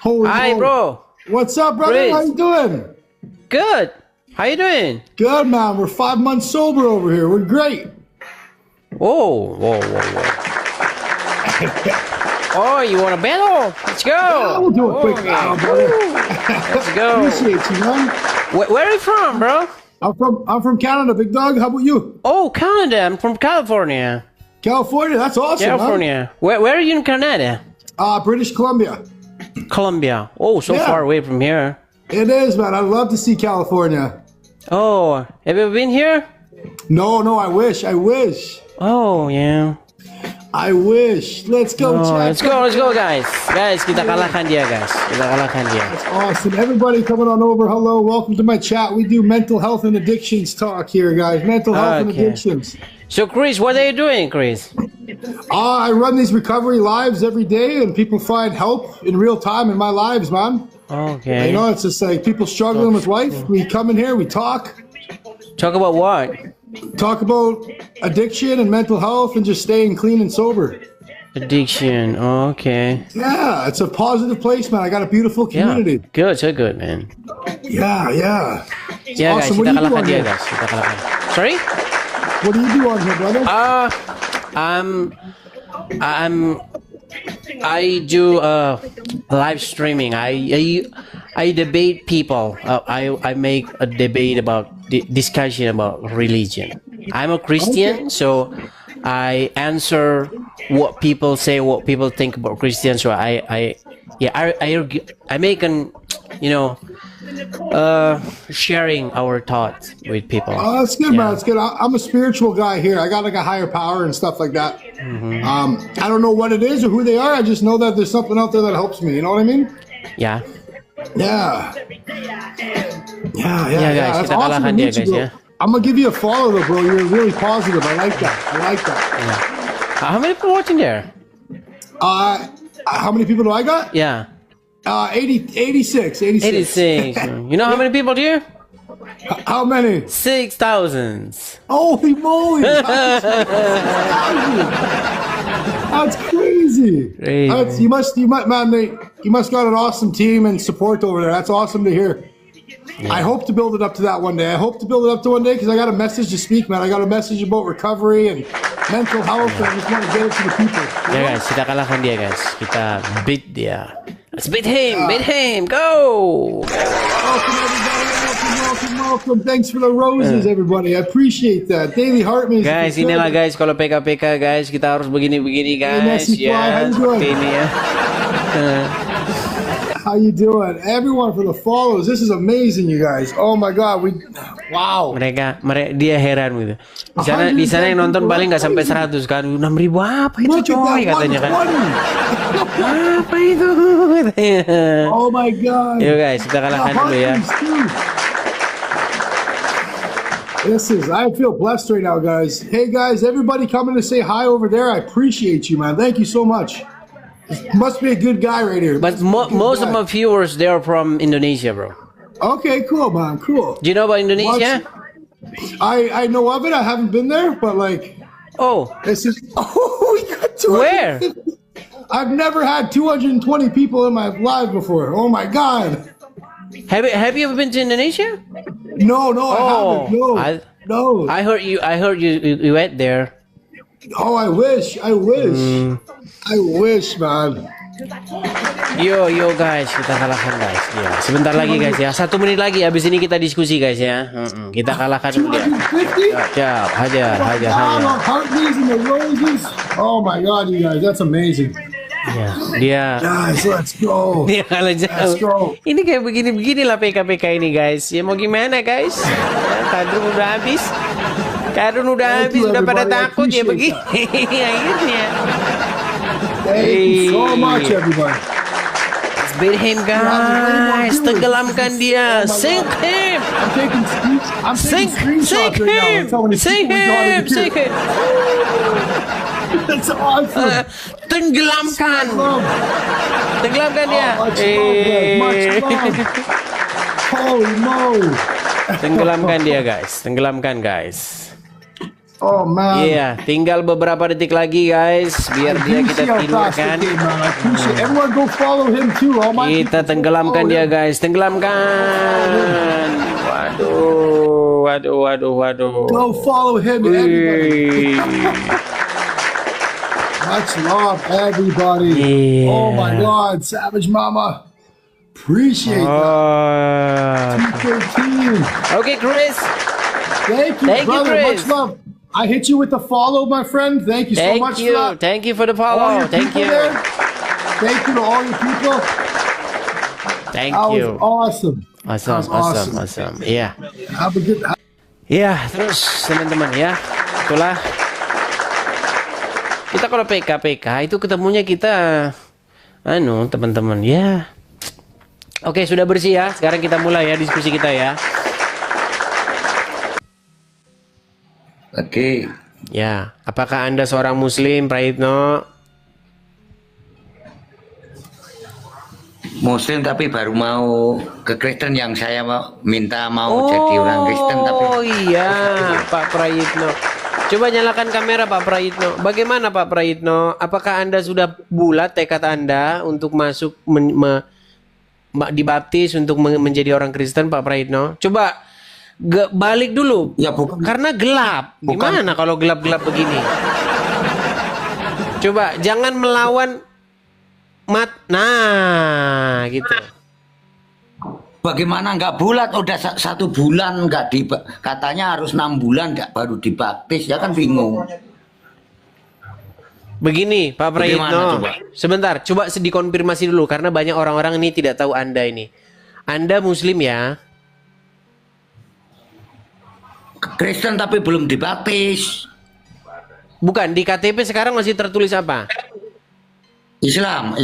Holy Hi, moly. bro. What's up, brother? Chris. How you doing? Good. How you doing? Good, man. We're 5 months sober over here. We're great. Whoa, whoa, whoa, whoa. Oh, you want a battle? Let's go. Yeah, we'll do a quick Okay. battle, brother. Let's go. Appreciate you, man. Where are you from, bro? I'm from Canada, big dog. How about you? Oh, Canada. I'm from California. California. That's awesome, California. Where are you in Canada? man. British Columbia. Colombia. Oh, so Yeah. far away from here. It is, man. I'd love to see California. Oh, have you been here? No, I wish. Oh, yeah. I wish. Let's go, Oh, Chad. let's go, guys. Guys, kita kalahkan dia, guys. Kita kalahkan dia. That's awesome. Everybody coming on over. Hello. Welcome to my chat. We do mental health and addictions talk here, guys. Mental health and Okay. addictions. So, Chris, what are you doing, Chris? I run these recovery lives every day, and people find help in real time in my lives, man. Okay. You know, it's just like people struggling with life. We come in here, we talk Talk about what? about addiction and mental health and just staying clean and sober. Addiction. Okay. Yeah, it's a positive place, man. I got a beautiful Yeah. community. Good, so good, man. Yeah. Yeah, guys, Awesome. What kita do you do kalahkan on dia, here? guys. Kita kalahkan. Sorry? What do you do on here, brother? I do live streaming. I debate people. I make a debate about discussion about religion. I'm a Christian, so I answer what people say, what people think about Christians. So I make an, sharing our thoughts with people. Oh, that's good, Yeah. man. That's good. I'm a spiritual guy here. I got like a higher power and stuff like that. Mm-hmm. I don't know what it is or who they are. I just know that there's something out there that helps me. You know what I mean? Yeah. Yeah. Yeah, guys, That's kita awesome to kalahkan dia, meet you, guys, bro. yeah. I'm gonna give you a follow, though, bro. You're really positive. I like that. How many people watching there? How many people do I got? Yeah. 86. 86. You know how many people here? How many? 6,000. Holy moly! That's crazy. Crazy. You must, man. You must got an awesome team and support over there. That's awesome to hear. I hope to build it up to that one day. I hope to build it up to one day because I got a message to speak, man. I got a message about recovery and mental health, and I just want to get it to the people. Yeah, guys, kita kalahkan dia, guys. Kita beat dia. Let's beat him. Go. Welcome, everybody. Welcome. Thanks for the roses, everybody. I appreciate that. Daily Hartman. Guys, inilah guys, kalau PK-PK, guys, kita harus begini-begini, guys. Messi Fly, how you doing? seperti ini ya. How you doing? Everyone for the follows. This is amazing, you guys. Oh my God, wow. Mereka dia heran gitu. Di sana yang nonton paling nggak sampai 100 kan. 6.000 apa itu Look at coy that, katanya kan. 120. Apa itu katanya. Oh my God. Yuk guys, kita kalahkan dulu ya. I feel blessed right now, guys. Hey guys, everybody coming to say hi over there. I appreciate you, man. Thank you so much. Must be a good guy right here. But most of my viewers, they are from Indonesia, bro. Okay, cool, man. Cool. Do you know about Indonesia? I know of it. I haven't been there, but like, Oh, it's just. Oh, we got 250. where? I've never had 220 people in my live before. Oh my God. Have you ever been to Indonesia? No, Oh, I haven't. No. I heard you went there. Oh, I wish. I wish, man. Yo guys, kita kalahkan guys. Ya, sebentar lagi guys ya. 1 menit lagi habis ini kita diskusi guys ya. Kita kalahkan dia. 250? Ya, hajar. Heartbeats and the roses. Oh my God, you guys, that's amazing. Ya, dia Guys, let's go. dia kalah Let's jauh. go. Ini kayak begini lah PK-PK ini guys. Ya mau gimana guys? Ya, kadrun udah habis. Thank you, Udah pada everybody. I takut ya appreciate begini. Akhirnya. Thank you so much, everybody. Let's beat him guys. Tenggelamkan dia. Sink him. I'm taking Sink screenshots right now. him. That's how many Sink people we got in him. the Sink queue. him. That's awesome. Tenggelamkan. Love. Tenggelamkan dia. Much love, much love. Holy moly. Tenggelamkan dia guys. Tenggelamkan guys. Oh man. Iya, tinggal beberapa detik lagi guys, biar dia kita tidurkan. Everyone go follow him too. All my Kita people tenggelamkan follow dia him. guys, tenggelamkan. Waduh, waduh, waduh, waduh. Go follow him, everybody. Wih. Much love, everybody. Yeah. Oh my God, Savage Mama. Appreciate that. Oh. 13. Oke Chris, Thank you, Thank you, brother. Chris. Much love. I hit you with the follow, my friend. Thank you so much for that. thank you for the All follow, your thank people you, there. Thank you to all your people. thank That was you. awesome. Awesome, That was awesome, awesome. Iya. Have a good. Ya, terus teman-teman ya, itulah kita kalau PK itu ketemunya kita, teman-teman ya. Oke, sudah bersih ya. Sekarang kita mulai ya diskusi kita ya. Oke, Ya, apakah Anda seorang Muslim, Prayitno? Muslim tapi baru mau ke Kristen, yang saya minta mau jadi orang Kristen tapi Oh iya, Pak Prayitno. Coba nyalakan kamera Pak Prayitno. Bagaimana Pak Prayitno? Apakah Anda sudah bulat tekad Anda untuk masuk dibaptis untuk menjadi orang Kristen Pak Prayitno? Coba balik dulu. ya bukan Karena gelap. Bukan. Gimana kalau gelap-gelap begini? Coba jangan melawan nah gitu. bagaimana nggak bulat, udah 1 bulan nggak di, katanya harus 6 bulan nggak baru dibaptis, ya kan bingung. Begini Pak Bagaimana Prayitno, coba? sebentar, coba dikonfirmasi dulu karena banyak orang-orang ini tidak tahu Anda ini. Anda Muslim ya? Kristen tapi belum dibaptis. Bukan, di KTP sekarang masih tertulis apa? Islam.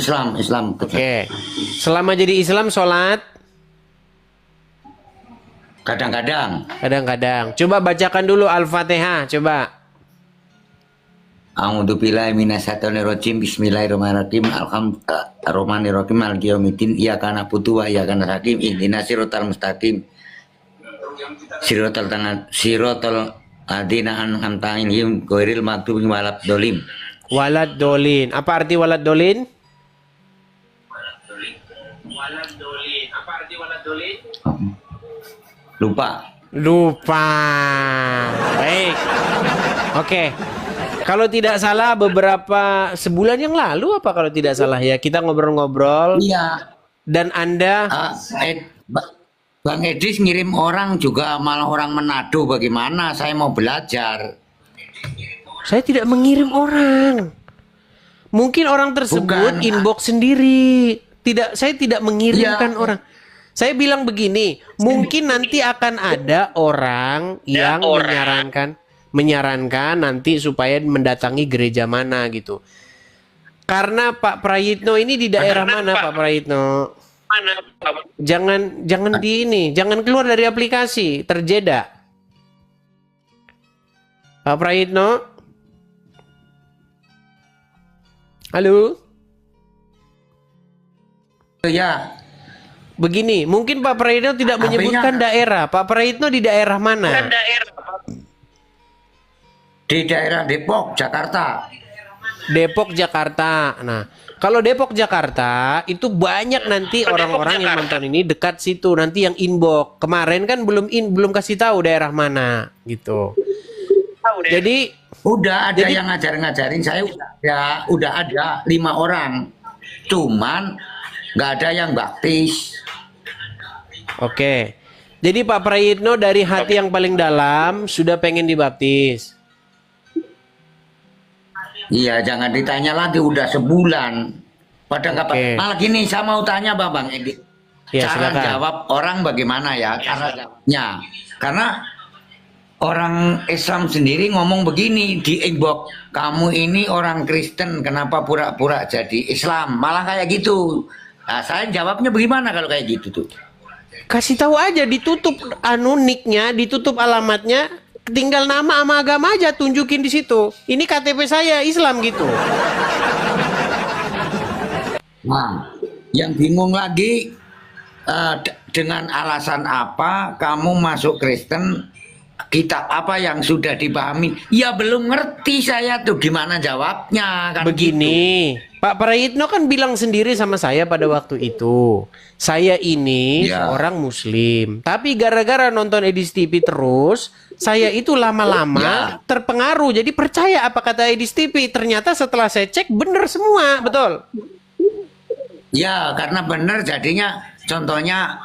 Oke. Selama jadi Islam sholat? Kadang-kadang. Kadang-kadang. Coba bacakan dulu Al-Fatihah, coba. A'udzubillahi minasyaitonirrajim. Bismillahirrahmanirrahim. Alhamdulillahirrahmanirrahim. Maliki yaumiddin. Iyyaka na'budu wa iyyaka nasta'in. Ihdinas siratal mustaqim. Siratal ladzina an'amta 'alaihim ghairil maghdubi waladdallin. Walad dolin. Apa arti walad dolin? Lupa. Lupa. Baik. Oke. Kalau tidak salah beberapa sebulan yang lalu apa kalau tidak salah ya kita ngobrol-ngobrol Iya. dan Anda Bang Edis ngirim orang juga, malah orang Manado. Bagaimana saya mau belajar? saya tidak mengirim orang. Mungkin orang tersebut Bukan. inbox sendiri. Saya tidak mengirimkan Iya. orang. Saya bilang begini, mungkin nanti akan ada orang yang menyarankan nanti supaya mendatangi gereja mana gitu. Karena Pak Prayitno ini di daerah mana Pak Prayitno? Jangan jangan keluar dari aplikasi, terjeda. Pak Prayitno? Halo? Ya, Begini, mungkin Pak Prayitno tidak menyebutkan daerah. Pak Prayitno di daerah mana? di daerah Depok, Jakarta. Depok, Jakarta. Nah, kalau Depok, Jakarta itu banyak nanti orang-orang yang nonton ini dekat situ. Nanti yang inbox. Kemarin kan belum kasih tahu daerah mana gitu. Jadi Udah ada Jadi- yang ngajarin saya, udah ada 5 orang. Cuman nggak ada yang baptis. oke. Jadi Pak Prayitno dari hati yang paling dalam sudah pengen dibaptis. Iya, jangan ditanya lagi, udah sebulan. Pada nggak Oke. malah gini, saya mau tanya Bang Edi. Ya, Cara silakan. jawab orang bagaimana ya? Cara jawabnya. Karena orang Islam sendiri ngomong begini di inbox, kamu ini orang Kristen, kenapa pura-pura jadi Islam? Malah kayak gitu. Nah, saya jawabnya bagaimana kalau kayak gitu tuh? Kasih tahu aja, ditutup nicknya, ditutup alamatnya, tinggal nama sama agama aja tunjukin di situ. Ini KTP saya Islam gitu. Nah, yang bingung lagi dengan alasan apa kamu masuk Kristen kitab apa yang sudah dipahami? Ya belum ngerti saya tuh gimana jawabnya kan Begini, Pak Prayitno kan bilang sendiri sama saya pada waktu itu, saya ini Ya. seorang Muslim, tapi gara-gara nonton Edis TV terus, saya itu lama-lama terpengaruh, jadi percaya apa kata Edis TV. Ternyata setelah saya cek bener semua, betul. Ya, karena benar jadinya contohnya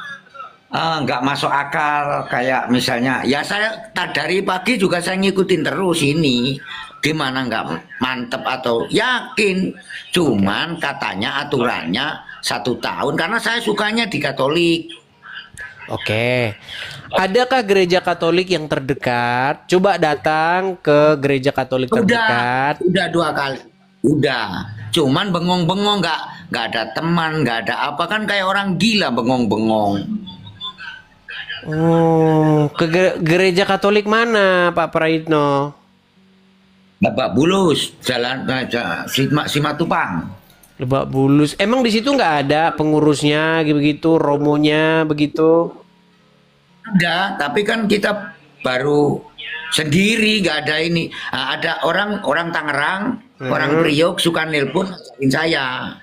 nggak masuk akal kayak misalnya ya saya dari pagi juga saya ngikutin terus ini gimana nggak mantep atau yakin cuman katanya aturannya 1 tahun karena saya sukanya di Katolik. Oke, adakah gereja Katolik yang terdekat? Coba datang ke gereja Katolik terdekat. Udah 2 kali udah cuman bengong-bengong nggak ada teman nggak ada apa kan kayak orang gila bengong-bengong. Oh, ke gereja Katolik mana, Pak Prayitno? Lebak Bulus jalan Simatupang. Lebak Bulus. Emang di situ nggak ada pengurusnya begitu, romonya begitu? Ada, tapi kan kita baru sendiri, nggak ada ini. Nah, ada orang Tangerang, orang Priok suka nelpon ngajakin saya.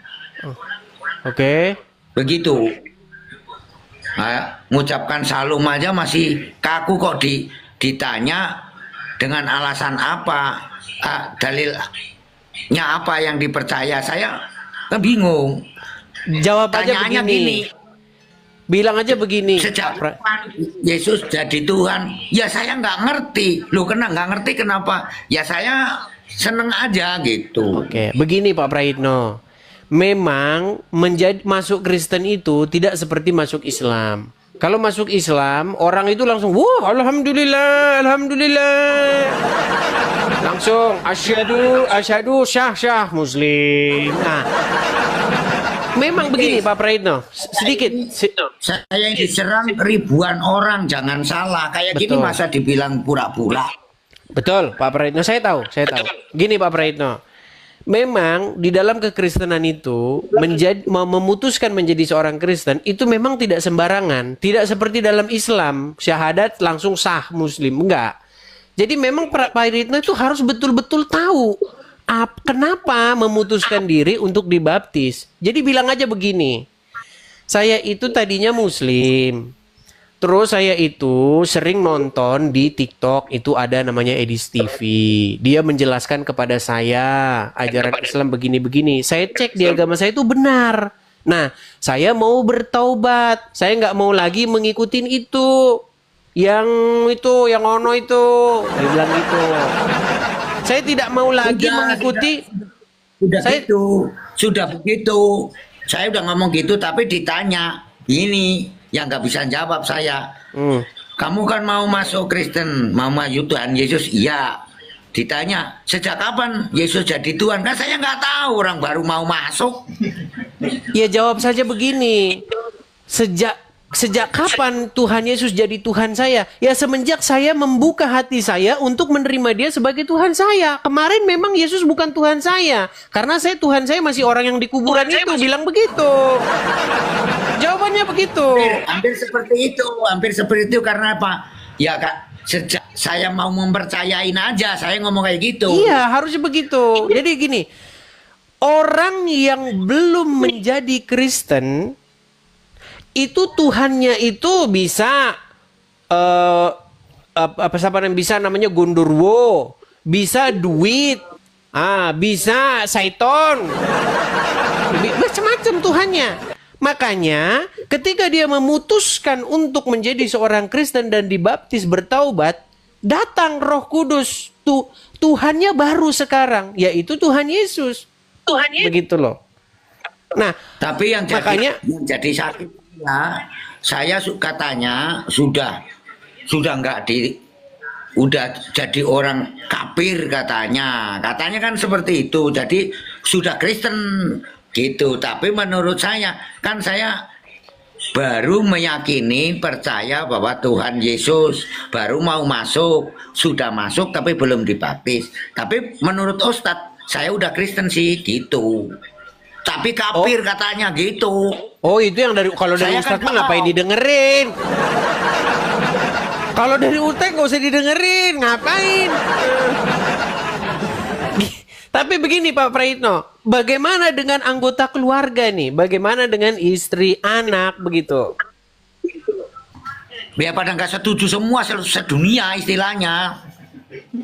Oke. Begitu. Nah, mengucapkan salam aja masih kaku kok ditanya dengan alasan apa, dalilnya apa yang dipercaya. Saya kan bingung. Jawab aja Tanyaannya begini. gini. Bilang aja begini. Sejak kapan Yesus jadi Tuhan? Ya saya nggak ngerti. Loh nggak ngerti kenapa? Ya saya seneng aja gitu. Oke, begini Pak Prayitno. Memang masuk Kristen itu tidak seperti masuk Islam. Kalau masuk Islam, orang itu langsung, wah, alhamdulillah, alhamdulillah. Langsung, asyhadu, syah, muslim. Nah, memang begini Pak Prayitno, sedikit. Saya yang diserang ribuan orang, jangan salah. Kayak gini Betul. masa dibilang pura-pura. Betul, Pak Prayitno, saya tahu. Gini Pak Prayitno, memang di dalam kekristenan itu memutuskan menjadi seorang Kristen itu memang tidak sembarangan, tidak seperti dalam Islam syahadat langsung sah muslim, enggak. Jadi memang Pak Prayitno itu harus betul-betul tahu kenapa memutuskan diri untuk dibaptis. Jadi bilang aja begini, saya itu tadinya muslim. Terus saya itu sering nonton di TikTok, itu ada namanya Edis TV. Dia menjelaskan kepada saya ajaran Islam begini-begini. Saya cek di agama saya itu benar. Nah, saya mau bertaubat. Saya nggak mau lagi mengikutin itu. Yang ono itu. Dia bilang gitu. Saya tidak mau lagi mengikuti. Sudah begitu. Saya udah ngomong gitu, tapi ditanya ini. Yang nggak bisa jawab saya. Kamu kan mau masuk Kristen, mau maju Tuhan Yesus? Iya. Ditanya, sejak kapan Yesus jadi Tuhan? Kan saya nggak tahu, orang baru mau masuk. Ya jawab saja begini. Sejak kapan Tuhan Yesus jadi Tuhan saya? Ya semenjak saya membuka hati saya untuk menerima dia sebagai Tuhan saya. Kemarin memang Yesus bukan Tuhan saya. Karena Tuhan saya masih orang yang di kuburan itu. Bilang begitu. Jawabannya begitu. Hampir seperti itu karena apa? Ya Kak, sejak saya mau mempercayain aja, saya ngomong kayak gitu. Iya, harusnya begitu. Jadi gini, orang yang belum menjadi Kristen itu Tuhannya itu bisa apa yang bisa namanya gondorwo, bisa duit, bisa saiton, macam-macam Tuhannya. Makanya ketika dia memutuskan untuk menjadi seorang Kristen dan dibaptis bertaubat, datang Roh Kudus. Tuhannya baru sekarang, yaitu Tuhan Yesus. Begitu loh. Nah, tapi yang jadi sakit ya, saya katanya sudah udah jadi orang kafir katanya kan seperti itu, jadi sudah Kristen gitu. Tapi menurut saya kan saya baru meyakini percaya bahwa Tuhan Yesus, baru mau masuk, sudah masuk tapi belum dibaptis. Tapi menurut Ustadz saya udah Kristen sih gitu. Tapi kafir katanya gitu. Oh itu yang kalau dari Saya Ustadz kan mah ngapain didengerin? Kalau dari Utek nggak usah didengerin, ngapain? Tapi begini Pak Praitno, bagaimana dengan anggota keluarga nih? Bagaimana dengan istri, anak, begitu? Ya pada nggak setuju semua sedunia istilahnya.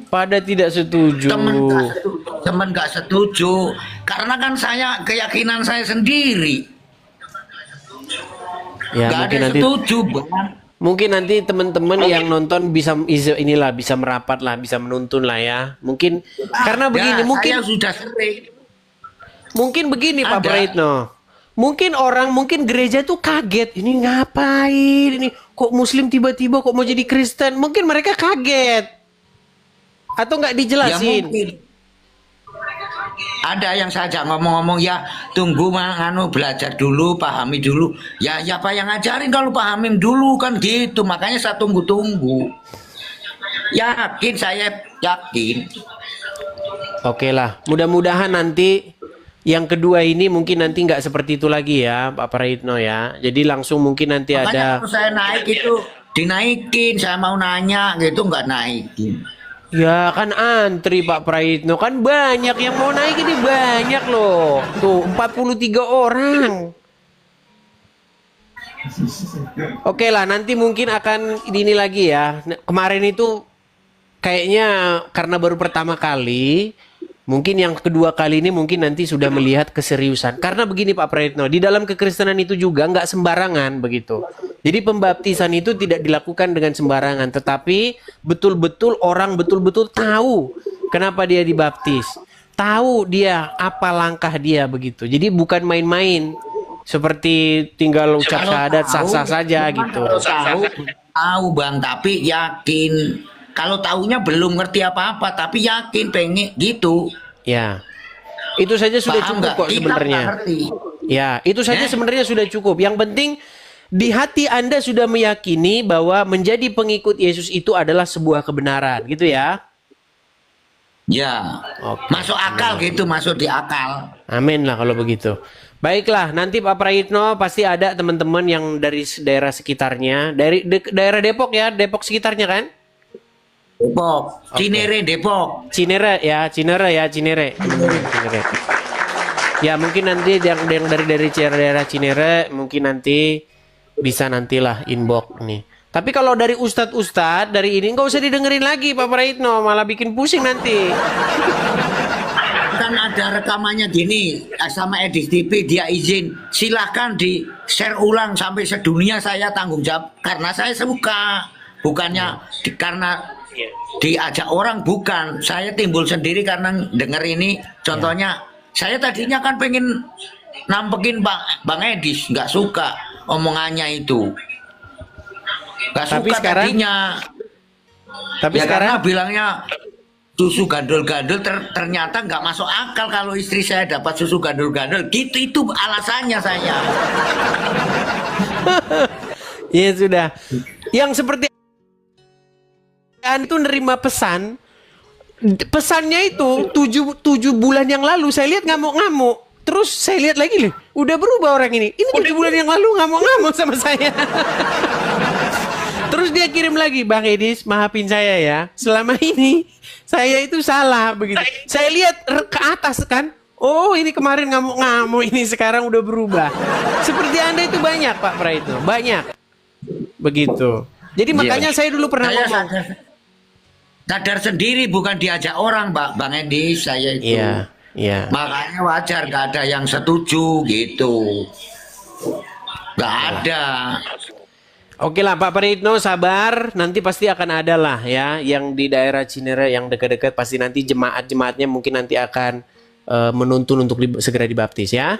Pada tidak setuju. Temen nggak setuju. Karena kan saya keyakinan saya sendiri. Ya, Nggak ada mungkin nanti setuju, Bang. mungkin nanti teman-teman yang nonton bisa bisa merapat lah, bisa menuntun lah ya. Mungkin karena begini, saya sudah sering. mungkin begini Pak Ada. Praitno. Mungkin gereja tuh kaget. Ini ngapain? Ini kok Muslim tiba-tiba kok mau jadi Kristen? Mungkin mereka kaget. Atau nggak Ya dijelasin? mungkin. Ada yang saja ngomong-ngomong ya tunggu belajar dulu, pahami dulu. Ya apa yang ngajarin kalau pahamin dulu kan gitu. Makanya saya tunggu-tunggu. Yakin, saya yakin. Oke lah, mudah-mudahan nanti yang kedua ini mungkin nanti nggak seperti itu lagi ya Pak Praitno ya. Jadi langsung mungkin nanti Makanya ada. kalau saya naik itu dinaikin. Saya mau nanya gitu nggak naikin. Ya kan antri Pak Praitno, kan banyak yang mau naik ini, banyak loh. Tuh 43 orang. Oke lah, nanti mungkin akan ini lagi ya. Kemarin itu kayaknya karena baru pertama kali, mungkin yang kedua kali ini mungkin nanti sudah melihat keseriusan. Karena begini Pak Praitno, di dalam kekristenan itu juga nggak sembarangan begitu. Jadi pembaptisan itu tidak dilakukan dengan sembarangan, tetapi betul-betul orang betul-betul tahu kenapa dia dibaptis. Tahu dia apa langkah dia begitu. Jadi bukan main-main seperti tinggal ucap syahadat sah-sah saja gitu. Tahu Bang, tapi yakin. Kalau tahunya belum ngerti apa-apa, tapi yakin pengen gitu. Ya. Itu saja sudah Paham cukup nggak? kok Kita sebenarnya. nggak ngerti. Ya, itu saja sebenarnya sudah cukup. Yang penting di hati Anda sudah meyakini bahwa menjadi pengikut Yesus itu adalah sebuah kebenaran, gitu ya. Ya, Oke. masuk akal gitu, masuk di akal. Amin lah kalau begitu. Baiklah, nanti Pak Praitno pasti ada teman-teman yang dari daerah sekitarnya, dari daerah Depok ya, Depok sekitarnya kan? Depok, Cinere Depok. Cinere. Cinere. Ya mungkin nanti yang dari daerah Cinere mungkin nanti bisa nantilah inbox nih. Tapi kalau dari ustadz dari ini nggak usah didengerin lagi Pak Praitno, malah bikin pusing nanti. Kan ada rekamannya gini, sama Edis TV dia izin, silahkan di share ulang sampai sedunia, saya tanggung jawab karena saya suka, bukannya karena diajak orang, bukan, saya timbul sendiri karena denger ini. Contohnya saya tadinya kan pengen nampekin Bang Edis, nggak suka omongannya itu, nggak Tapi suka sekarang- tadinya. Tapi Ya sekarang karena bilangnya susu gandul-gandul, ternyata nggak masuk akal kalau istri saya dapat susu gandul-gandul gitu, itu alasannya saya. ya sudah. Yang seperti itu nerima pesannya itu 7 bulan yang lalu saya lihat ngamuk-ngamuk. Terus saya lihat lagi nih, udah berubah orang ini. Ini 7 bulan yang lalu ngamuk-ngamuk sama saya. Terus dia kirim lagi, Bang Edis, maafin saya ya. Selama ini saya itu salah begitu. Saya lihat ke atas kan. Oh, ini kemarin ngamuk-ngamuk, ini sekarang udah berubah. Seperti Anda itu banyak, Pak Praitno, banyak. Begitu. Jadi makanya saya dulu pernah Saya ngomong. sadar sendiri, bukan diajak orang, Bang Edis, saya itu. Iya, iya. Makanya wajar nggak ada yang setuju gitu. Nggak ada. Oke lah Pak Praitno, sabar, nanti pasti akan ada lah ya, yang di daerah Cinere yang dekat-dekat pasti nanti jemaat-jemaatnya mungkin nanti akan menuntun untuk segera dibaptis ya.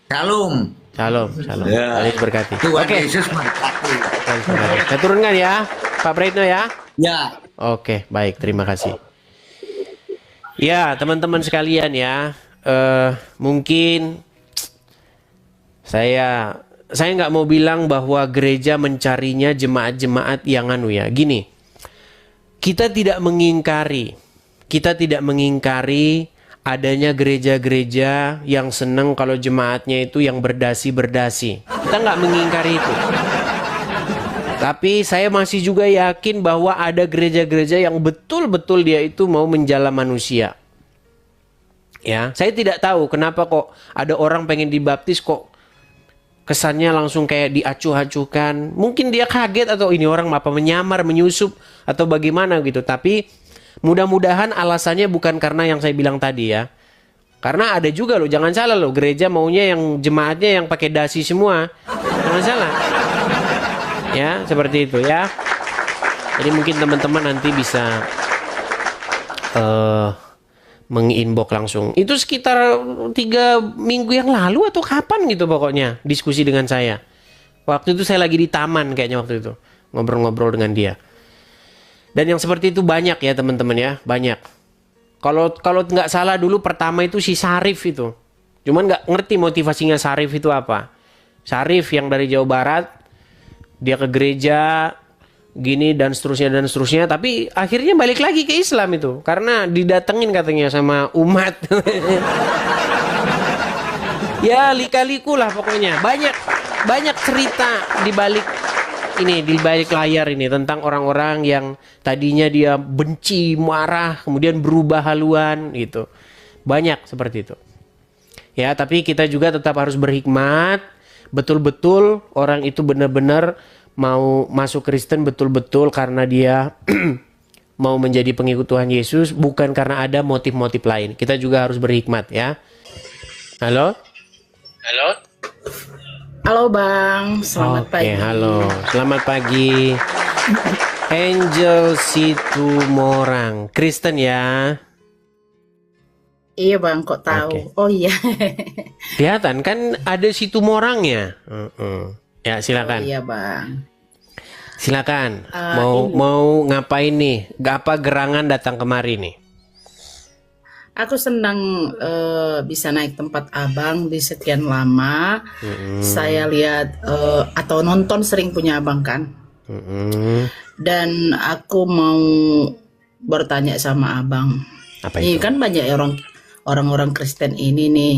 Shalom. Shalom. Ya. Yesus berkati. Tuhan Oke, Yesus memberkati. saya turunkan ya Pak Praitno ya. Ya. Oke, baik, terima kasih. Ya teman-teman sekalian ya, mungkin saya nggak mau bilang bahwa gereja mencarinya jemaat-jemaat yang gini. Kita tidak mengingkari adanya gereja-gereja yang senang kalau jemaatnya itu yang berdasi-berdasi. Kita nggak mengingkari itu. Tapi saya masih juga yakin bahwa ada gereja-gereja yang betul-betul dia itu mau menjala manusia. Ya, saya tidak tahu kenapa kok ada orang pengen dibaptis kok kesannya langsung kayak diacuh-acuhkan. Mungkin dia kaget atau ini orang apa menyamar, menyusup atau bagaimana gitu. Tapi mudah-mudahan alasannya bukan karena yang saya bilang tadi ya. Karena ada juga loh, jangan salah loh, gereja maunya yang jemaatnya yang pakai dasi semua. Jangan salah. Ya, seperti itu ya. Jadi mungkin teman-teman nanti bisa menginbox langsung. Itu sekitar 3 minggu yang lalu atau kapan gitu pokoknya diskusi dengan saya. Waktu itu saya lagi di taman kayaknya waktu itu. Ngobrol-ngobrol dengan dia. Dan yang seperti itu banyak ya teman-teman ya, banyak. Kalau nggak salah dulu pertama itu si Sarif itu. Cuman nggak ngerti motivasinya Sarif itu apa. Sarif yang dari Jawa Barat, dia ke gereja, gini dan seterusnya. Tapi akhirnya balik lagi ke Islam itu. Karena didatengin katanya sama umat. Ya lika-liku lah pokoknya. Banyak cerita di balik layar ini tentang orang-orang yang tadinya dia benci, marah, kemudian berubah haluan gitu. Banyak seperti itu. Ya, tapi kita juga tetap harus berhikmat. Betul-betul orang itu benar-benar mau masuk Kristen betul-betul karena dia mau menjadi pengikut Tuhan Yesus, bukan karena ada motif-motif lain. Kita juga harus berhikmat ya. Halo? Halo Bang, selamat pagi. Halo, selamat pagi. Angel Situmorang, Kristen ya? Iya Bang, kok tahu? Oke. Oh iya. Kelihatan kan ada Situmorangnya. Ya silakan. Oh, iya Bang. Silakan. Mau ngapain nih? Apa gerangan datang kemari nih? Aku senang bisa naik tempat Abang di sekian lama. Saya lihat atau nonton sering punya Abang kan. Dan aku mau bertanya sama Abang. Apa Ini itu? kan banyak orang-orang Kristen ini nih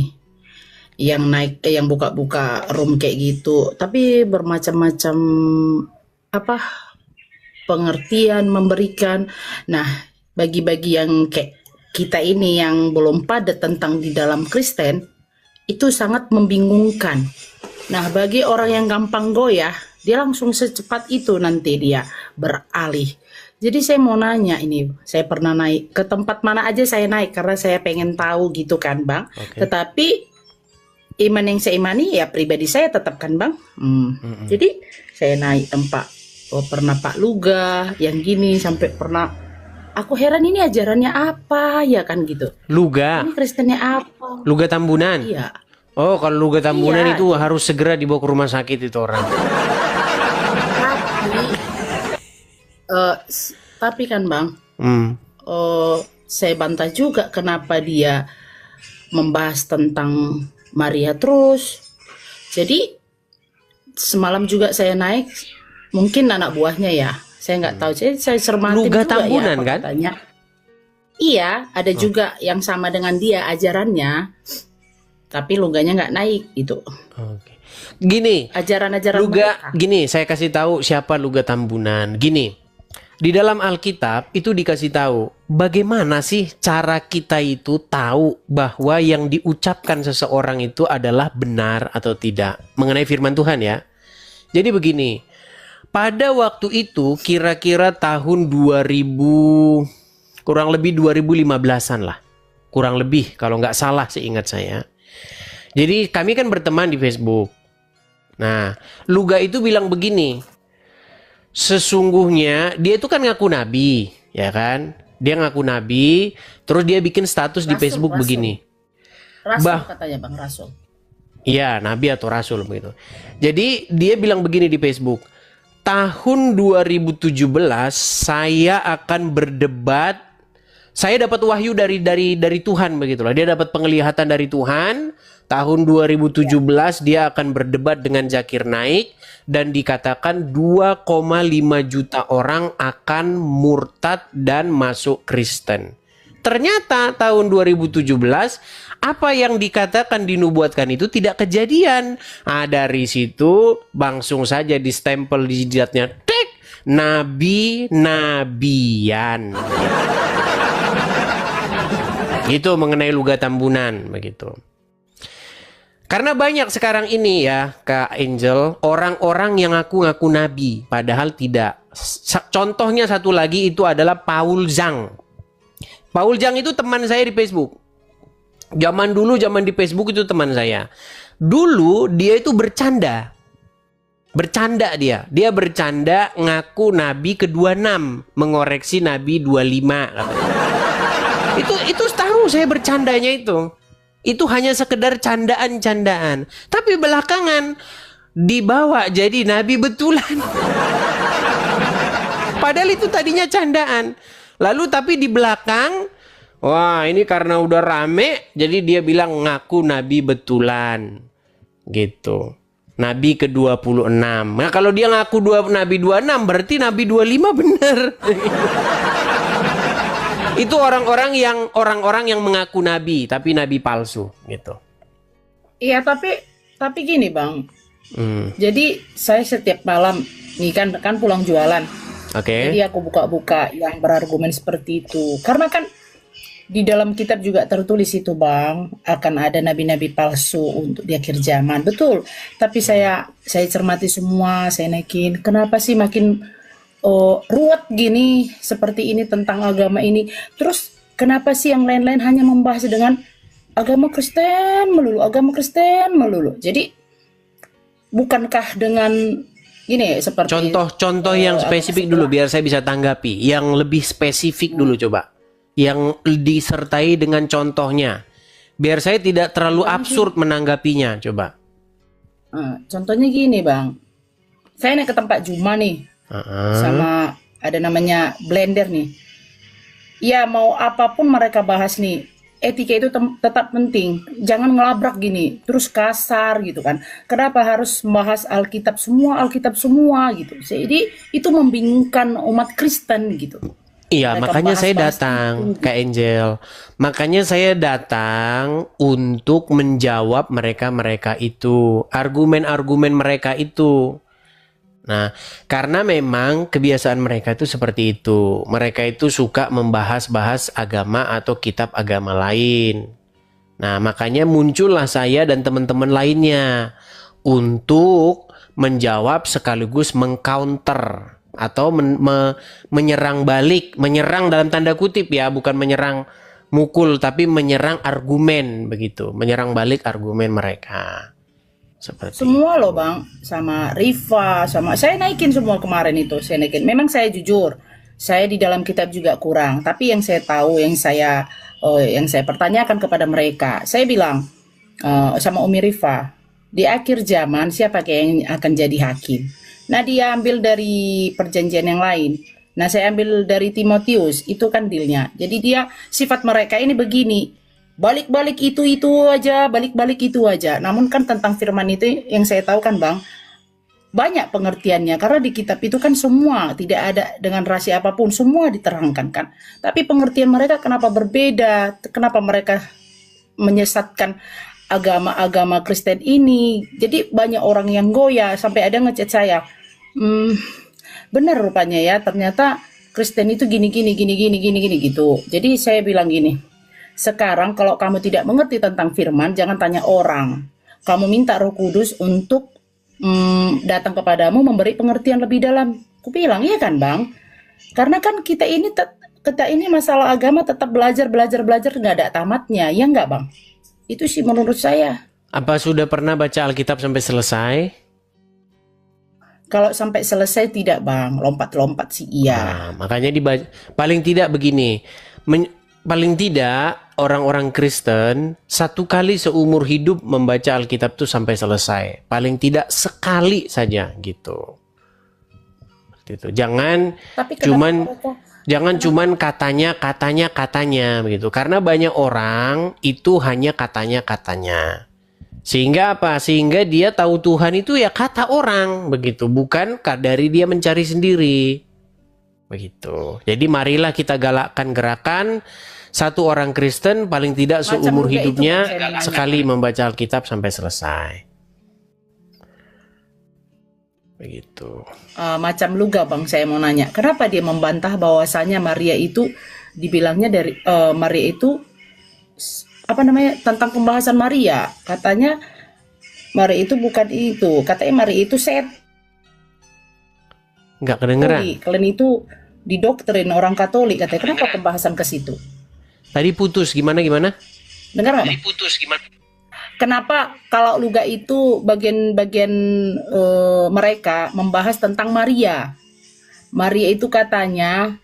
yang naik yang buka-buka room kayak gitu, tapi bermacam-macam pengertian memberikan. Nah, bagi-bagi yang kayak kita ini yang belum pada tentang di dalam Kristen itu sangat membingungkan. Nah, bagi orang yang gampang goyah, dia langsung secepat itu nanti dia beralih. Jadi saya mau nanya ini, saya pernah naik ke tempat mana aja saya naik karena saya pengen tahu gitu kan Bang. Okay. Tetapi iman yang saya imani ya pribadi saya tetap kan Bang. Jadi saya naik tempat, pernah Pak Luga yang gini sampai pernah. Aku heran ini ajarannya apa ya kan gitu. Luga. Ini Kristennya apa? Luga Tambunan. Iya. Oh, kalau Luga Tambunan Iya. itu harus segera dibawa ke rumah sakit itu orang. Tapi kan Bang, saya bantah juga kenapa dia membahas tentang Maria terus. Jadi semalam juga saya naik, mungkin anak buahnya ya. Saya nggak tahu, saya cermatin Luga juga Tambunan ya, kan? katanya. Iya, ada juga yang sama dengan dia ajarannya, tapi luganya nggak naik gitu. Oke. Gini, Ajaran-ajaran Luga, mereka. gini, saya kasih tahu siapa Luga Tambunan. Gini, di dalam Alkitab itu dikasih tahu bagaimana sih cara kita itu tahu bahwa yang diucapkan seseorang itu adalah benar atau tidak mengenai firman Tuhan ya. Jadi begini. Pada waktu itu kira-kira tahun 2000, kurang lebih 2015-an lah. Kurang lebih kalau nggak salah seingat saya. Jadi kami kan berteman di Facebook. Nah, Luga itu bilang begini. Sesungguhnya dia itu kan ngaku nabi, ya kan? Dia ngaku nabi, terus dia bikin status di Facebook begini. Rasul katanya Bang, Rasul. Iya, nabi atau rasul begitu. Jadi dia bilang begini di Facebook. Tahun 2017 saya akan berdebat. Saya dapat wahyu dari Tuhan begitulah. Dia dapat penglihatan dari Tuhan. Tahun 2017 dia akan berdebat dengan Zakir Naik dan dikatakan 2,5 juta orang akan murtad dan masuk Kristen. Ternyata tahun 2017 apa yang dikatakan dinubuatkan itu tidak kejadian. Dari situ langsung saja distempel di jidatnya. nabi-nabian. Itu mengenai Luga Tambunan begitu. Karena banyak sekarang ini ya Kak Angel, orang-orang yang ngaku-ngaku nabi padahal tidak. Contohnya satu lagi itu adalah Paul Zhang. Paul Zhang itu teman saya di Facebook. Zaman di Facebook itu teman saya. Dulu dia itu bercanda. Dia bercanda ngaku nabi ke-26, mengoreksi nabi 25 katanya. Itu tahu saya bercandanya itu. Itu hanya sekedar candaan-candaan. Tapi belakangan dibawa jadi nabi betulan. Padahal itu tadinya candaan. Lalu tapi di belakang, wah ini karena udah rame, jadi dia bilang ngaku nabi betulan. Gitu. Nabi ke-26. Nah kalau dia ngaku nabi 26 berarti nabi 25 bener. Itu orang-orang yang mengaku nabi tapi nabi palsu gitu. Iya, tapi gini Bang. Jadi saya setiap malam nih kan pulang jualan. Oke. Jadi aku buka-buka yang berargumen seperti itu. Karena kan di dalam kitab juga tertulis itu Bang, akan ada nabi-nabi palsu untuk di akhir zaman. Betul. Tapi saya cermati semua, saya naikin. Kenapa sih makin ruwet gini seperti ini tentang agama ini? Terus kenapa sih yang lain-lain hanya membahas dengan agama Kristen melulu? Jadi bukankah dengan gini seperti contoh yang spesifik dulu biar saya bisa tanggapi. Yang lebih spesifik dulu coba. Yang disertai dengan contohnya. Biar saya tidak terlalu absurd menanggapinya, coba. Contohnya gini Bang. Saya naik ke tempat Juma nih. Sama ada namanya blender nih. Ya mau apapun mereka bahas nih, etika itu tetap penting. Jangan ngelabrak gini, terus kasar gitu kan. Kenapa harus membahas Alkitab semua gitu. Jadi itu membingungkan umat Kristen gitu. Iya, Mereka makanya saya bahas-bahas datang itu. Kak Angel. Makanya saya datang untuk menjawab mereka itu, argumen-argumen mereka itu. Nah, karena memang kebiasaan mereka itu seperti itu. Mereka itu suka membahas-bahas agama atau kitab agama lain. Nah, makanya muncullah saya dan teman-teman lainnya untuk menjawab sekaligus mengcounter atau menyerang balik. Menyerang dalam tanda kutip ya, bukan menyerang mukul, tapi menyerang argumen begitu. Menyerang balik argumen mereka. Seperti Semua loh Bang, sama Riva, sama saya naikin semua kemarin itu, saya naikin. Memang saya jujur, saya di dalam kitab juga kurang. Tapi yang saya tahu, yang saya pertanyakan kepada mereka, saya bilang sama Umi Riva, di akhir zaman siapa yang akan jadi hakim? Nah dia ambil dari perjanjian yang lain. Nah saya ambil dari Timotius, itu kan dealnya. Jadi dia sifat mereka ini begini. Balik-balik itu aja. Namun kan tentang firman itu yang saya tahu kan Bang, banyak pengertiannya. Karena di kitab itu kan semua, tidak ada dengan rahasia apapun, semua diterangkan kan. Tapi pengertian mereka kenapa berbeda? Kenapa mereka menyesatkan agama-agama Kristen ini? Jadi banyak orang yang goyah, sampai ada ngechat saya. Benar rupanya ya, ternyata Kristen itu gini gitu. Jadi saya bilang gini. Sekarang kalau kamu tidak mengerti tentang firman, jangan tanya orang. Kamu minta Roh Kudus untuk datang kepadamu memberi pengertian lebih dalam. Aku bilang, iya kan Bang? Karena kan kita ini masalah agama tetap belajar nggak ada tamatnya, ya nggak Bang? Itu sih menurut saya. apa sudah pernah baca Alkitab sampai selesai? Kalau sampai selesai tidak Bang, lompat-lompat sih iya. Nah, makanya paling tidak begini. Paling tidak orang-orang Kristen satu kali seumur hidup membaca Alkitab itu sampai selesai. Paling tidak sekali saja gitu. Gitu. Jangan cuman katanya begitu. Karena banyak orang itu hanya katanya. Sehingga apa? Sehingga dia tahu Tuhan itu ya kata orang begitu, bukan dari dia mencari sendiri. Begitu. Jadi marilah kita galakkan gerakan satu orang Kristen paling tidak seumur hidupnya sekali membaca Alkitab sampai selesai. Begitu. Macam Luga Bang, saya mau nanya, kenapa dia membantah bahwasanya Maria itu dibilangnya dari Maria itu apa namanya tentang pembahasan Maria, katanya Maria itu bukan itu, katanya Maria itu Nggak kedengeran. kalian itu didoktrin orang Katolik katanya, kenapa pembahasan ke situ? Tadi putus gimana? Dengar nggak? Bang? Kenapa kalau Luga itu bagian-bagian mereka membahas tentang Maria? Maria itu katanya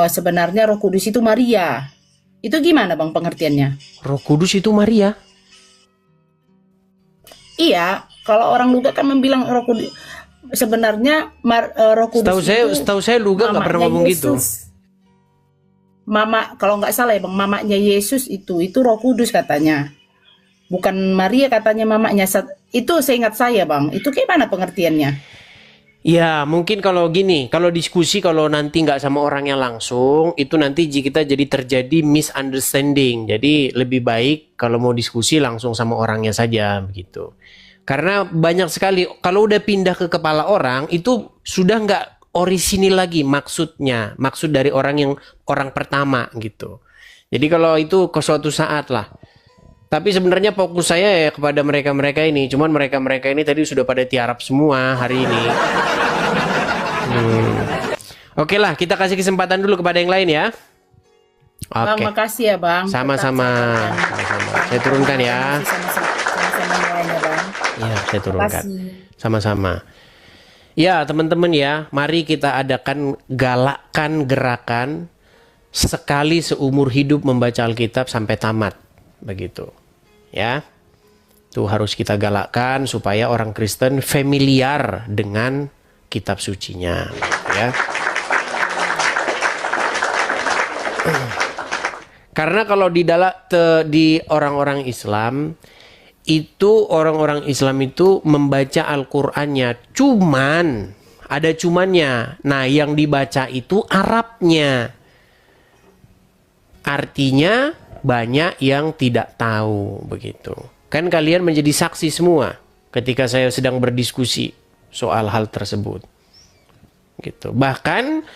sebenarnya Roh Kudus itu Maria. Itu gimana Bang pengertiannya? Roh Kudus itu Maria. Iya, kalau orang Luga kan membilang Roh Kudus sebenarnya Roh Kudus Setahu saya Luga nggak pernah ngomong gitu. Mama, kalau nggak salah ya Bang, mamanya Yesus itu Roh Kudus katanya. Bukan Maria katanya mamanya. Itu seingat saya Bang. Itu gimana pengertiannya? Ya mungkin kalau gini, kalau diskusi kalau nanti nggak sama orangnya langsung, itu nanti kita jadi terjadi misunderstanding. Jadi lebih baik kalau mau diskusi langsung sama orangnya saja begitu. Karena banyak sekali kalau udah pindah ke kepala orang itu sudah nggak orisinil lagi maksudnya, maksud dari orang pertama gitu. Jadi kalau itu ke suatu saat lah. Tapi sebenarnya fokus saya ya kepada mereka-mereka ini. Cuman mereka-mereka ini tadi sudah pada tiarap semua hari ini. Oke lah, kita kasih kesempatan dulu kepada yang lain ya. Bang, Oke. makasih ya Bang. Sama-sama. Saya turunkan ya. Sama-sama nilainya Bang. Ya, saya turunkan. Makasih. Sama-sama. Ya, teman-teman ya, mari kita adakan galakkan gerakan sekali seumur hidup membaca Alkitab sampai tamat. Begitu. Ya. Itu harus kita galakkan supaya orang Kristen familiar dengan kitab sucinya, ya. Karena kalau di orang-orang Islam itu orang-orang Islam itu membaca Al-Qur'annya cuman ada cumannya. Nah, yang dibaca itu Arabnya. Artinya banyak yang tidak tahu begitu. Kan kalian menjadi saksi semua ketika saya sedang berdiskusi soal hal tersebut. Gitu. Bahkan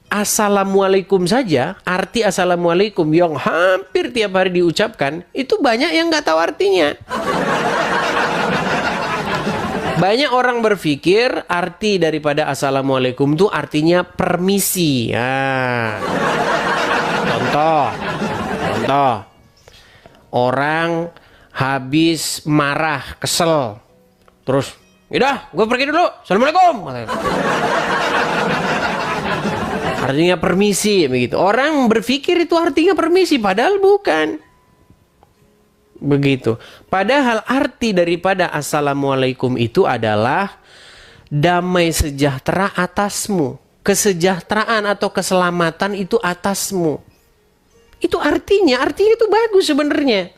Assalamualaikum saja, arti Assalamualaikum yang hampir tiap hari diucapkan, itu banyak yang nggak tahu artinya. Banyak orang berpikir arti daripada Assalamualaikum itu artinya permisi. Ya. Contoh, orang habis marah, kesel, terus, udah, gue pergi dulu, Assalamualaikum. Artinya permisi, begitu. Orang berpikir itu artinya permisi, padahal bukan. Begitu. Padahal arti daripada Assalamualaikum itu adalah damai sejahtera atasmu. Kesejahteraan atau keselamatan itu atasmu. Itu artinya itu bagus sebenarnya.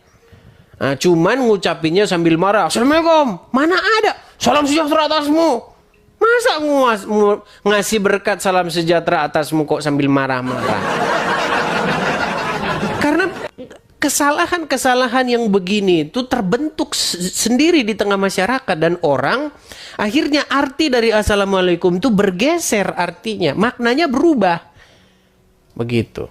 Nah, cuman ngucapinnya sambil marah. Assalamualaikum. Mana ada salam sejahtera atasmu. Masa ngasih berkat salam sejahtera atasmu kok sambil marah-marah? Karena kesalahan-kesalahan yang begini itu terbentuk sendiri di tengah masyarakat. Dan orang akhirnya arti dari Assalamualaikum itu bergeser artinya. Maknanya berubah. Begitu.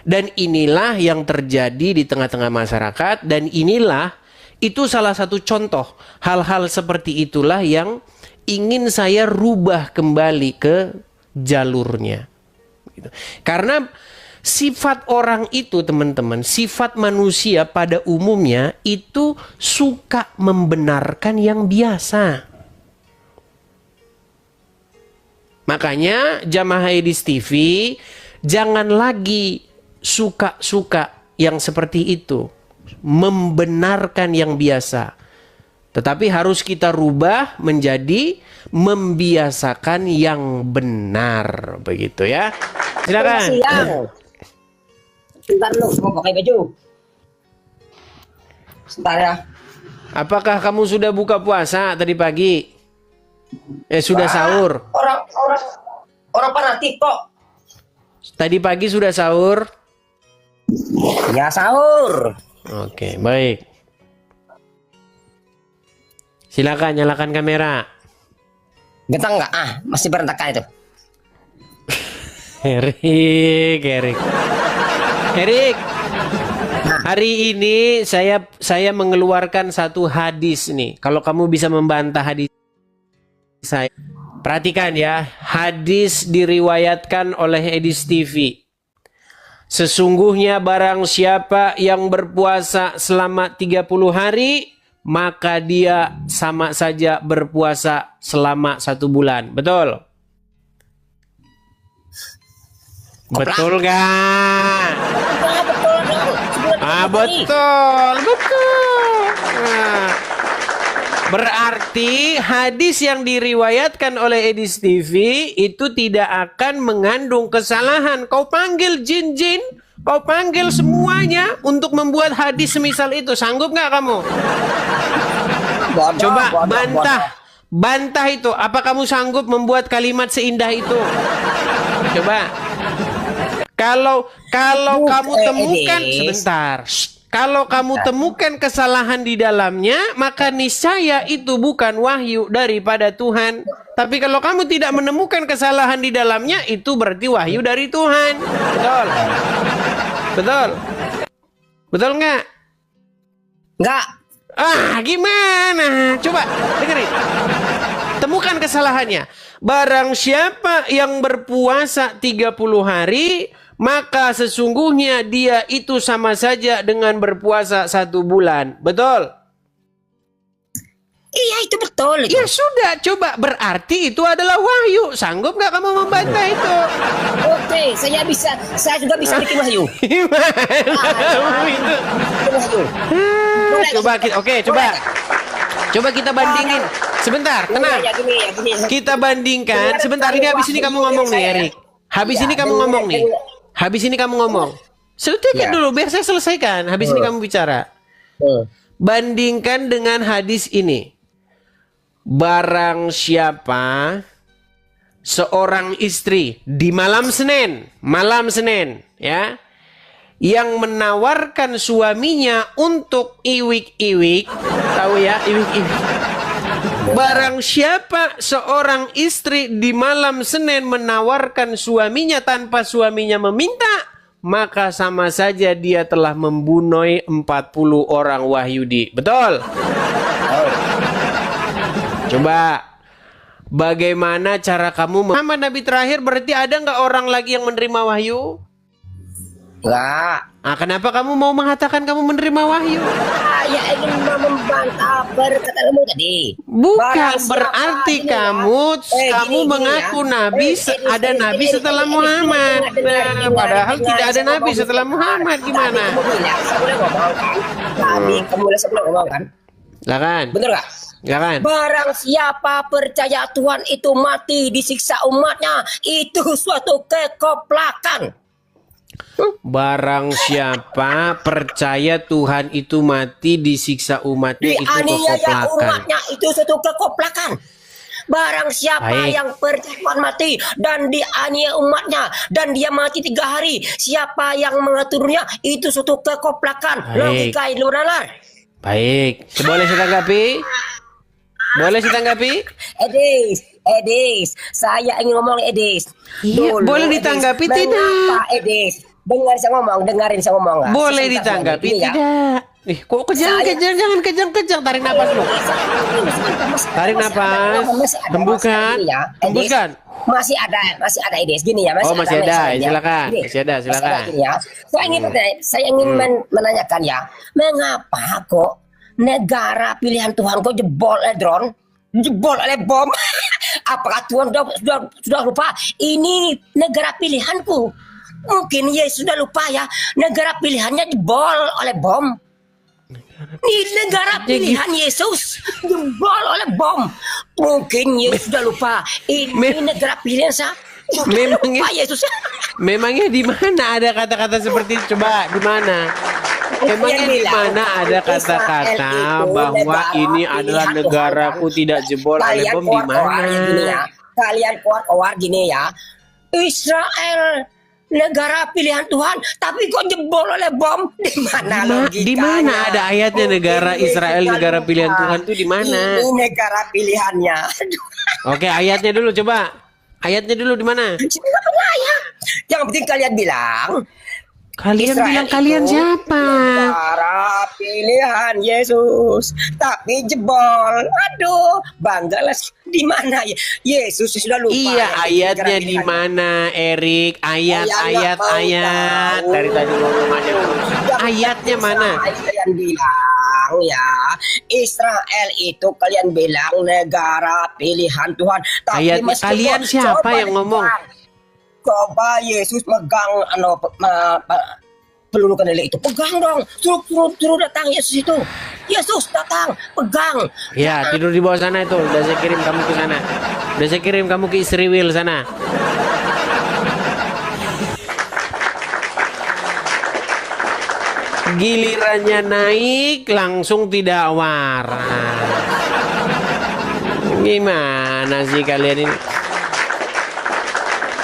Dan inilah yang terjadi di tengah-tengah masyarakat. Dan inilah itu salah satu contoh. Hal-hal seperti itulah yang ingin saya rubah kembali ke jalurnya. Karena sifat orang itu teman-teman, sifat manusia pada umumnya itu suka membenarkan yang biasa. Makanya jamaah Edis TV jangan lagi suka-suka yang seperti itu, membenarkan yang biasa. Tetapi harus kita rubah menjadi membiasakan yang benar, begitu ya. Silakan. Sebentar lu, mau pakai baju. Sebentar ya. Apakah kamu sudah buka puasa tadi pagi? Sudah sahur. Orang fanatik kok. Tadi pagi sudah sahur? Ya sahur. Oke, baik. Silakan nyalakan kamera. Gentang nggak? Masih berantakan itu. Erik. Hari ini saya mengeluarkan satu hadis nih. Kalau kamu bisa membantah hadis saya, perhatikan ya. Hadis diriwayatkan oleh Edis TV. Sesungguhnya barang siapa yang berpuasa selama 30 hari, maka dia sama saja berpuasa selama 1 bulan. Betul? Betul gak? Betul. Nah, berarti hadis yang diriwayatkan oleh Edis TV itu tidak akan mengandung kesalahan. Kau panggil jin-jin, kau panggil semuanya untuk membuat hadis semisal itu. Sanggup nggak kamu? Coba bantah itu. Apa kamu sanggup membuat kalimat seindah itu? Coba. Kalau kamu temukan sebentar. Kalau kamu temukan kesalahan di dalamnya, maka niscaya itu bukan wahyu daripada Tuhan. Tapi kalau kamu tidak menemukan kesalahan di dalamnya, itu berarti wahyu dari Tuhan. Betul? Betul? Betul nggak? Nggak. Gimana? Coba dengerin. Temukan kesalahannya. Barang siapa yang berpuasa 30 hari, maka sesungguhnya dia itu sama saja dengan berpuasa 1 bulan. Betul? Iya, itu betul. Ya sudah, coba berarti itu adalah wahyu. Sanggup nggak kamu membantah itu? Oke, saya juga bisa bikin wahyu. Coba kita bandingin. Sebentar, tenang. Kita bandingkan. Sebentar, ini habis ini kamu ngomong nih, Erik. Habis ini kamu ngomong nih. Habis ini kamu ngomong. Sedikit dulu, biar saya selesaikan. Habis ini kamu bicara. Bandingkan dengan hadis ini. Barang siapa seorang istri di malam Senin, ya, yang menawarkan suaminya untuk iwik-iwik, tahu ya, iwik-iwik. Barang siapa seorang istri di malam Senin menawarkan suaminya tanpa suaminya meminta, maka sama saja dia telah membunuh 40 orang Wahyudi. Betul? Coba, bagaimana cara kamu Muhammad Nabi terakhir, berarti ada nggak orang lagi yang menerima wahyu? Nggak. Kenapa kamu mau mengatakan kamu menerima wahyu? Saya ingin membantah perkataanmu tadi. Bukan berarti kamu mengaku nabi, ada nabi setelah Muhammad. Padahal tidak ada nabi setelah Muhammad. Gimana? Kamu sebelum ngomong kan? Silakan. Bener nggak? Silakan. Barang siapa percaya Tuhan itu mati disiksa umatnya, itu suatu kekoplakan. Barang siapa percaya Tuhan itu mati disiksa umatnya, itu dianiaya kekoplakan. Umatnya, itu suatu kekoplakan. Barang siapa yang percaya Tuhan mati dan dianiaya umatnya dan dia mati 3 hari, siapa yang mengaturnya, itu suatu kekoplakan. Logika itu nalar. Baik, boleh saya tanggapi? Boleh saya tanggapi? Edis, saya ingin ngomong Edis. Iya, boleh ditanggapi tidak? Edis, dengarin saya ngomong. Boleh ditanggapi tidak? Kok kejang-kejang, jangan kejang-kejang, tarik napas lu. Tarik napas, hembuskan. Masih ada Edis, gini ya. Masih ada, silakan. Saya ingin menanyakan ya, mengapa kok negara pilihan Tuhan kok jebol drone, jebol oleh bom? Apakah Tuhan sudah lupa? Ini negara pilihanku. Mungkin Yesus sudah lupa ya, negara pilihannya jebol oleh bom. Ini negara pilihan Yesus jebol oleh bom. Mungkin Yesus sudah lupa. Ini negara pilihan saya. Memangnya di mana ada kata-kata seperti itu? Coba di mana? Emangnya di mana ada kata-kata bahwa ini adalah negaraku tidak jebol oleh bom? Di mana? Kalian keluar gini ya. Israel negara pilihan Tuhan, tapi kok jebol oleh bom? Di mana logikanya? Di mana ada ayatnya negara Israel negara pilihan Tuhan itu di mana? Ini negara pilihannya. Oke, ayatnya dulu coba. Ayatnya dulu di mana? Nggak pernah ya. Yang penting kalian bilang Kalian Israel bilang kalian itu siapa? negara pilihan Yesus, tapi jebol. Aduh, banggalah di mana ya? Yesus sudah lupa. Iya, ya, ayatnya negara di pilihan. mana, Erik? Ayat. tahu. Dari tadi ngomong aja terus. Yang Ayatnya mana? Israel kalian bilang ya, Israel itu kalian bilang negara pilihan Tuhan. Tapi Ayatnya meskipun- kalian siapa coba yang ngomong? Coba Yesus megang peluru kendali itu, pegang dong, suruh datang Yesus itu. Yesus datang, pegang. Ya, tidur di bawah sana itu. Udah saya kirim kamu ke sana. Udah saya kirim kamu ke Israel sana. Gilirannya naik langsung tidak waras. Gimana sih kalian ini?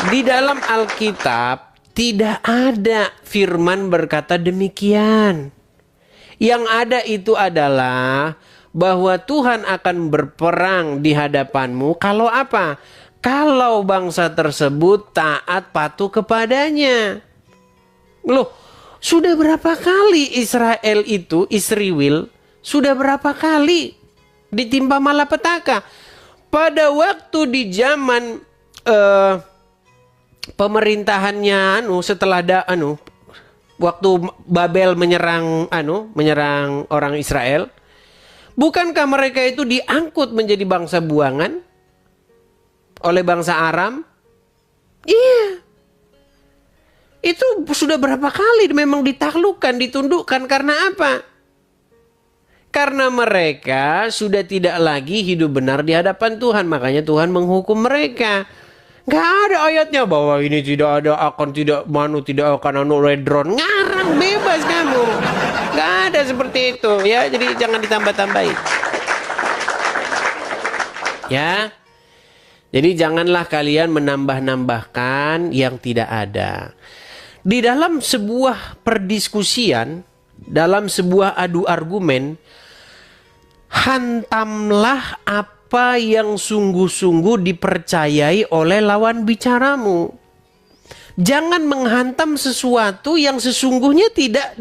Di dalam Alkitab tidak ada firman berkata demikian. Yang ada itu adalah bahwa Tuhan akan berperang di hadapanmu kalau apa? Kalau bangsa tersebut taat patuh kepadanya. Loh, sudah berapa kali Israel sudah berapa kali ditimpa malapetaka? Pada waktu di zaman pemerintahannya setelah waktu Babel menyerang orang Israel, bukankah mereka itu diangkut menjadi bangsa buangan oleh bangsa Aram? Iya. Itu sudah berapa kali memang ditaklukkan, ditundukkan karena apa? Karena mereka sudah tidak lagi hidup benar di hadapan Tuhan, makanya Tuhan menghukum mereka. Gak ada ayatnya bahwa ini tidak akan redron. Ngarang, bebas kamu. Gak ada seperti itu ya. Jadi jangan ditambah-tambahin. Ya. Jadi janganlah kalian menambah-nambahkan yang tidak ada. Di dalam sebuah perdiskusian, dalam sebuah adu argumen, hantamlah apa yang sungguh-sungguh dipercayai oleh lawan bicaramu. Jangan menghantam sesuatu yang sesungguhnya tidak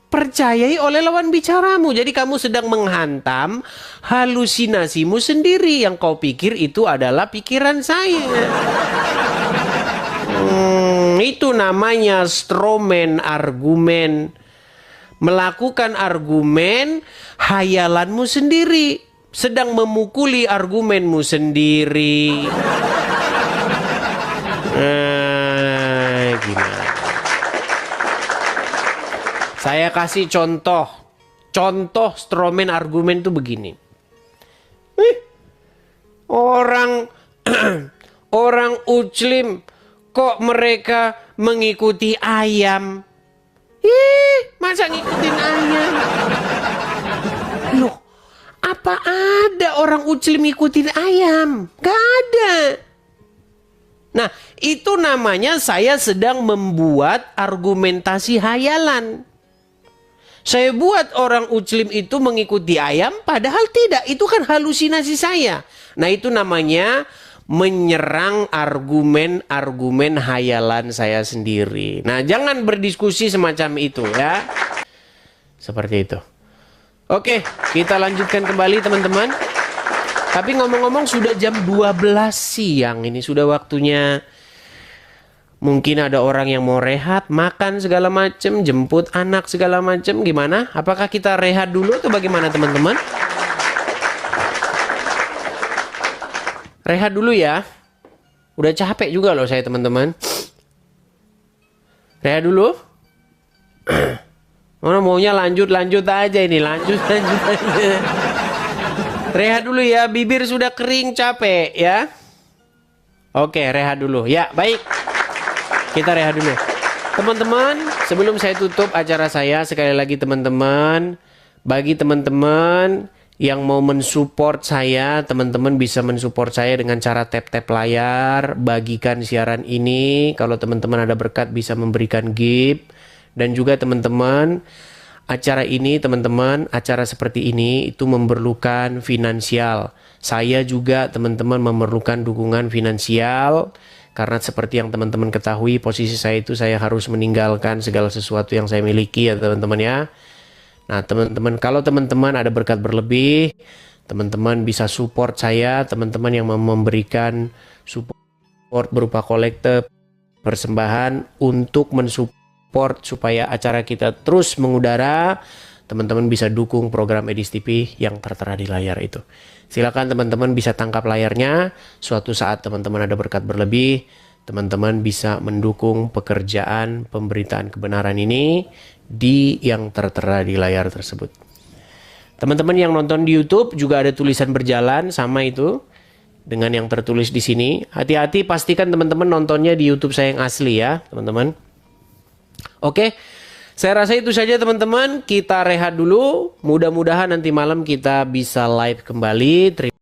dipercayai oleh lawan bicaramu. Jadi kamu sedang menghantam halusinasimu sendiri yang kau pikir itu adalah pikiran saya. Itu namanya strawman argumen. Melakukan argumen hayalanmu sendiri, sedang memukuli argumenmu sendiri. Gimana? Saya kasih contoh strawman argumen itu begini. Orang Muslim kok mereka mengikuti ayam? Masa ngikutin ayam? Loh, apa ada orang Muslim ngikutin ayam? Gak ada. Nah, itu namanya saya sedang membuat argumentasi hayalan. Saya buat orang Muslim itu mengikuti ayam, padahal tidak. Itu kan halusinasi saya. Nah, itu namanya menyerang argumen-argumen hayalan saya sendiri. Nah, jangan berdiskusi semacam itu ya. Seperti itu. Oke, kita lanjutkan kembali teman-teman. Tapi ngomong-ngomong sudah jam 12 siang. Ini sudah waktunya. Mungkin ada orang yang mau rehat, makan segala macam, jemput anak segala macam. Gimana? Apakah kita rehat dulu atau bagaimana teman-teman? Rehat dulu ya. Udah capek juga loh saya teman-teman. Rehat dulu. Mana maunya lanjut aja ini. Lanjut aja. Rehat dulu ya. Bibir sudah kering capek ya. Oke, rehat dulu. Ya, baik. Kita rehat dulu. Teman-teman, sebelum saya tutup acara saya, sekali lagi teman-teman, bagi teman-teman yang mau mensupport saya, teman-teman bisa mensupport saya dengan cara tap-tap layar, bagikan siaran ini. Kalau teman-teman ada berkat bisa memberikan gift. Dan juga teman-teman acara ini teman-teman, acara seperti ini itu memerlukan finansial. Saya juga teman-teman memerlukan dukungan finansial. Karena seperti yang teman-teman ketahui, posisi saya itu saya harus meninggalkan segala sesuatu yang saya miliki ya teman-teman ya. Nah teman-teman, kalau teman-teman ada berkat berlebih, teman-teman bisa support saya, teman-teman yang memberikan support berupa kolekte, persembahan untuk mensupport supaya acara kita terus mengudara. Teman-teman bisa dukung program Edis TV yang tertera di layar itu. Silakan teman-teman bisa tangkap layarnya. Suatu saat teman-teman ada berkat berlebih, teman-teman bisa mendukung pekerjaan pemberitaan kebenaran ini di yang tertera di layar tersebut. Teman-teman yang nonton di YouTube juga ada tulisan berjalan sama itu dengan yang tertulis di sini. Hati-hati, pastikan teman-teman nontonnya di YouTube saya yang asli ya, teman-teman. Oke. Saya rasa itu saja teman-teman, kita rehat dulu. Mudah-mudahan nanti malam kita bisa live kembali.